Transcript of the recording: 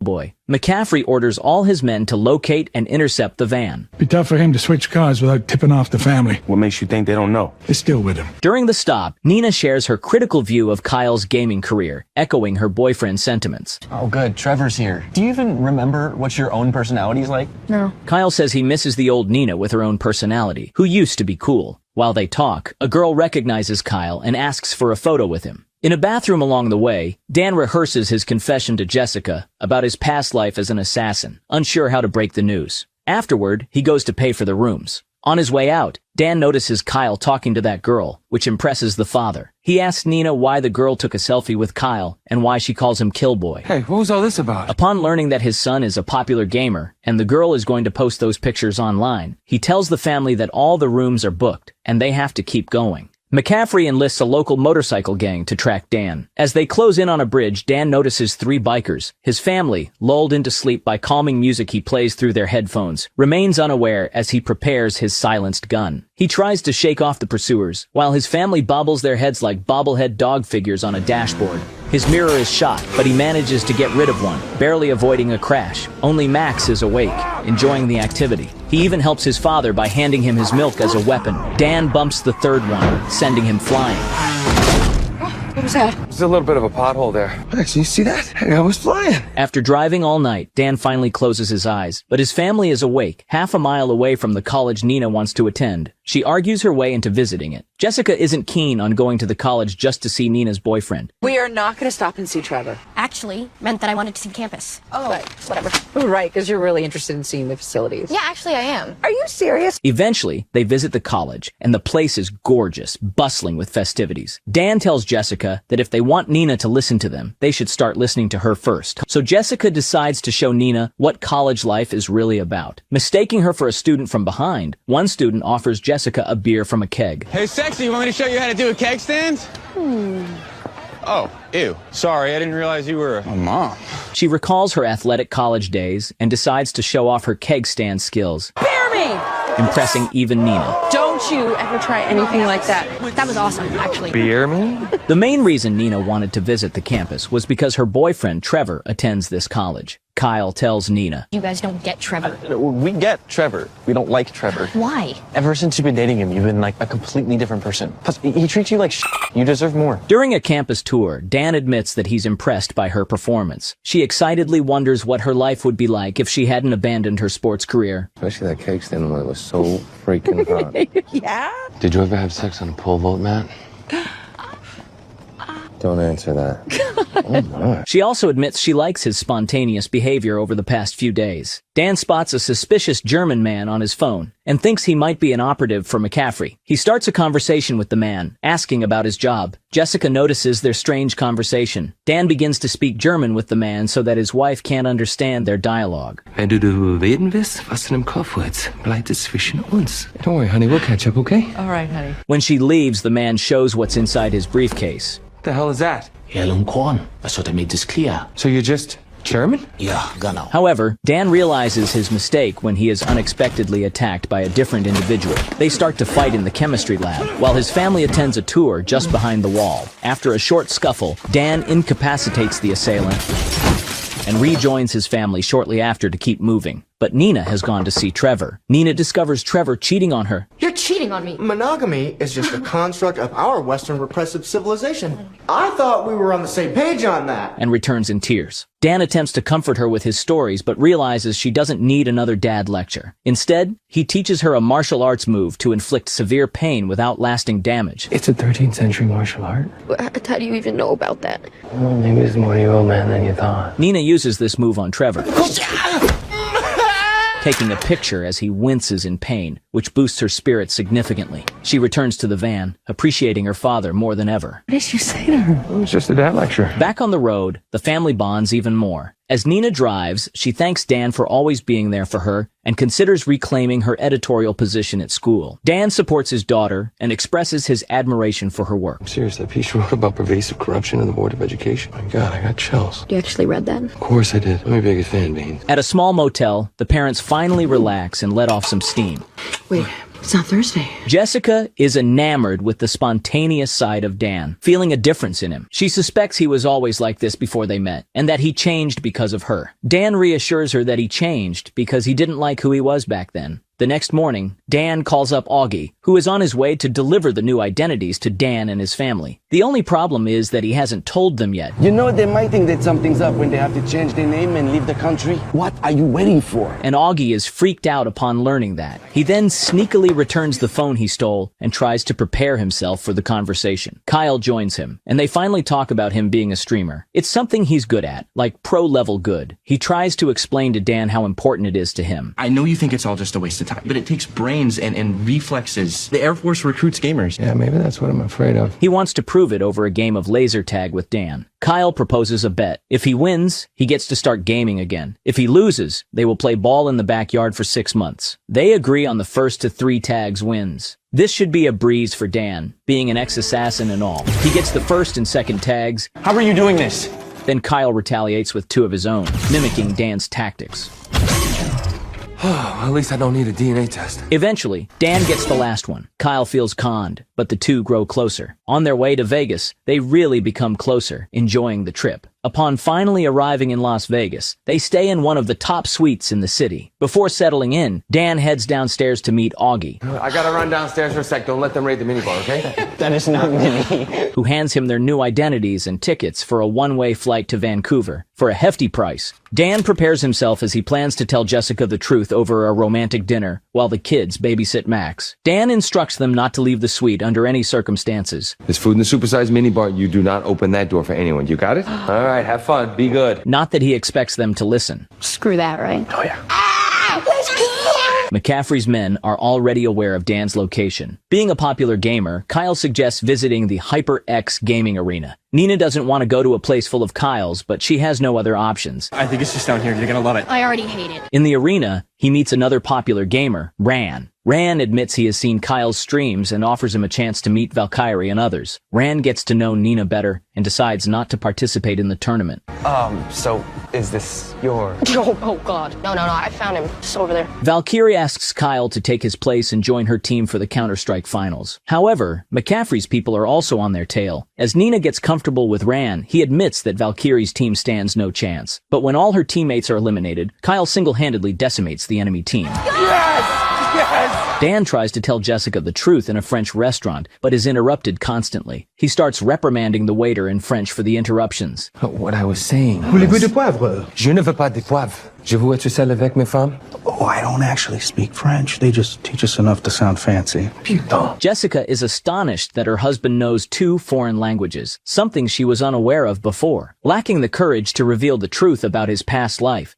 boy. McCaffrey orders all his men to locate and intercept the van. Be tough for him to switch cars without tipping off the family. What makes you think they don't know? They're still with him. During the stop, Nina shares her critical view of Kyle's gaming career, echoing her boyfriend's sentiments. Oh, good. Trevor's here. Do you even remember what your own personality's like? No. Kyle says he misses the old Nina with her own personality, who used to be cool. While they talk, a girl recognizes Kyle and asks for a photo with him. In a bathroom along the way, Dan rehearses his confession to Jessica about his past life as an assassin, unsure how to break the news. Afterward, he goes to pay for the rooms. On his way out, Dan notices Kyle talking to that girl, which impresses the father. He asks Nina why the girl took a selfie with Kyle and why she calls him Killboy. Hey, what was all this about? Upon learning that his son is a popular gamer and the girl is going to post those pictures online, he tells the family that all the rooms are booked and they have to keep going. McCaffrey enlists a local motorcycle gang to track Dan. As they close in on a bridge, Dan notices 3 bikers. His family, lulled into sleep by calming music he plays through their headphones, remains unaware as he prepares his silenced gun. He tries to shake off the pursuers, while his family bobbles their heads like bobblehead dog figures on a dashboard. His mirror is shot, but he manages to get rid of one, barely avoiding a crash. Only Max is awake, enjoying the activity. He even helps his father by handing him his milk as a weapon. Dan bumps the 3rd one, sending him flying. What was that? There's a little bit of a pothole there. Actually, you see that? Hey, I was flying. After driving all night, Dan finally closes his eyes, but his family is awake, half a mile away from the college Nina wants to attend. She argues her way into visiting it. Jessica isn't keen on going to the college just to see Nina's boyfriend. We are not going to stop and see Trevor. Actually, meant that I wanted to see campus. Oh, But whatever. Oh, right, because you're really interested in seeing the facilities. Yeah, actually I am. Are you serious? Eventually, they visit the college, and the place is gorgeous, bustling with festivities. Dan tells Jessica that if they want Nina to listen to them, they should start listening to her first. So Jessica decides to show Nina what college life is really about. Mistaking her for a student from behind, one student offers Jessica a beer from a keg. Hey, sexy, you want me to show you how to do a keg stand? Oh, ew. Sorry, I didn't realize you were a mom. She recalls her athletic college days and decides to show off her keg stand skills, Bear me! impressing even Nina. Don't you ever try anything like that. That was awesome, actually. Beer me? The main reason Nina wanted to visit the campus was because her boyfriend, Trevor, attends this college. Kyle tells Nina, You guys don't get Trevor. We get Trevor. We don't like Trevor. Why? Ever since you've been dating him, you've been like a completely different person. Plus, he treats you like shit. You deserve more. During a campus tour, Dan admits that he's impressed by her performance. She excitedly wonders what her life would be like if she hadn't abandoned her sports career. Especially that cake stand when it was so freaking hot. Yeah? Did you ever have sex on a pole vault, Matt? Don't answer that. Oh my. She also admits she likes his spontaneous behavior over the past few days. Dan spots a suspicious German man on his phone and thinks he might be an operative for McCaffrey. He starts a conversation with the man, asking about his job. Jessica notices their strange conversation. Dan begins to speak German with the man so that his wife can't understand their dialogue. Wenn du darüber reden willst, was in deinem Kopf ist, bleibt es zwischen uns. Don't worry, honey, we'll catch up, okay? All right, honey. When she leaves, the man shows what's inside his briefcase. What the hell is that? Hell und Korn. Was hat made this clear? So you're just German? Ja, genau. However, Dan realizes his mistake when he is unexpectedly attacked by a different individual. They start to fight in the chemistry lab, while his family attends a tour just behind the wall. After a short scuffle, Dan incapacitates the assailant and rejoins his family shortly after to keep moving. But Nina has gone to see Trevor. Nina discovers Trevor cheating on her. You're cheating on me. Monogamy is just a construct of our Western repressive civilization. I thought we were on the same page on that. And returns in tears. Dan attempts to comfort her with his stories, but realizes she doesn't need another dad lecture. Instead, he teaches her a martial arts move to inflict severe pain without lasting damage. It's a 13th century martial art. How do you even know about that? Well, maybe it's more your old man than you thought. Nina uses this move on Trevor, taking a picture as he winces in pain, which boosts her spirit significantly. She returns to the van, appreciating her father more than ever. What did you say to her? It was just a dad lecture. Back on the road, the family bonds even more. As Nina drives, she thanks Dan for always being there for her and considers reclaiming her editorial position at school. Dan supports his daughter and expresses his admiration for her work. I'm serious, that piece you wrote about pervasive corruption in the Board of Education. My God, I got chills. You actually read that? Of course I did. I'm your biggest fan, Beans. At a small motel, the parents finally relax and let off some steam. Wait, It's not Thursday. Jessica is enamored with the spontaneous side of Dan, feeling a difference in him. She suspects he was always like this before they met, and that he changed because of her. Dan reassures her that he changed because he didn't like who he was back then. The next morning, Dan calls up Augie, who is on his way to deliver the new identities to Dan and his family. The only problem is that he hasn't told them yet. You know they might think that something's up when they have to change their name and leave the country. What are you waiting for? And Augie is freaked out upon learning that. He then sneakily returns the phone he stole and tries to prepare himself for the conversation. Kyle joins him, and they finally talk about him being a streamer. It's something he's good at, like pro-level good. He tries to explain to Dan how important it is to him. I know you think it's all just a waste of time, but it takes brains and reflexes. The Air Force recruits gamers. Yeah, maybe that's what I'm afraid of. He wants to prove it over a game of laser tag with Dan. Kyle proposes a bet. If he wins, he gets to start gaming again. If he loses, they will play ball in the backyard for 6 months. They agree on the first to 3 tags wins. This should be a breeze for Dan, being an ex-assassin and all. He gets the first and second tags. How are you doing this? Then Kyle retaliates with 2 of his own, mimicking Dan's tactics. At least I don't need a DNA test. Eventually, Dan gets the last one. Kyle feels conned, but the two grow closer. On their way to Vegas, they really become closer, enjoying the trip. Upon finally arriving in Las Vegas, they stay in one of the top suites in the city. Before settling in, Dan heads downstairs to meet Augie, I gotta run downstairs for a sec. Don't let them raid the minibar, okay? That is not me. who hands him their new identities and tickets for a one-way flight to Vancouver for a hefty price. Dan prepares himself as he plans to tell Jessica the truth over a romantic dinner while the kids babysit Max. Dan instructs them not to leave the suite under any circumstances. There's food in the supersized minibar. You do not open that door for anyone. You got it? All right, have fun. Be good. Not that he expects them to listen. Screw that, right? Oh, yeah. McCaffrey's men are already aware of Dan's location. Being a popular gamer, Kyle suggests visiting the HyperX gaming arena. Nina doesn't want to go to a place full of Kyles, but she has no other options. I think it's just down here. You're gonna love it. I already hate it. In the arena, he meets another popular gamer, Ran. Ran admits he has seen Kyle's streams and offers him a chance to meet Valkyrie and others. Ran gets to know Nina better and decides not to participate in the tournament. So is this your... Oh God. No, I found him. Just over there. Valkyrie asks Kyle to take his place and join her team for the Counter-Strike finals. However, McCaffrey's people are also on their tail. As Nina gets comfortable with Ran, he admits that Valkyrie's team stands no chance. But when all her teammates are eliminated, Kyle single-handedly decimates the enemy team. Yes! Dan tries to tell Jessica the truth in a French restaurant, but is interrupted constantly. He starts reprimanding the waiter in French for the interruptions. What I was saying. Voulez-vous de poivre? Je ne veux pas de poivre. Je veux être seul avec mes femmes. Oh, I don't actually speak French. They just teach us enough to sound fancy. Putain. Jessica is astonished that her husband knows 2 foreign languages, something she was unaware of before. Lacking the courage to reveal the truth about his past life,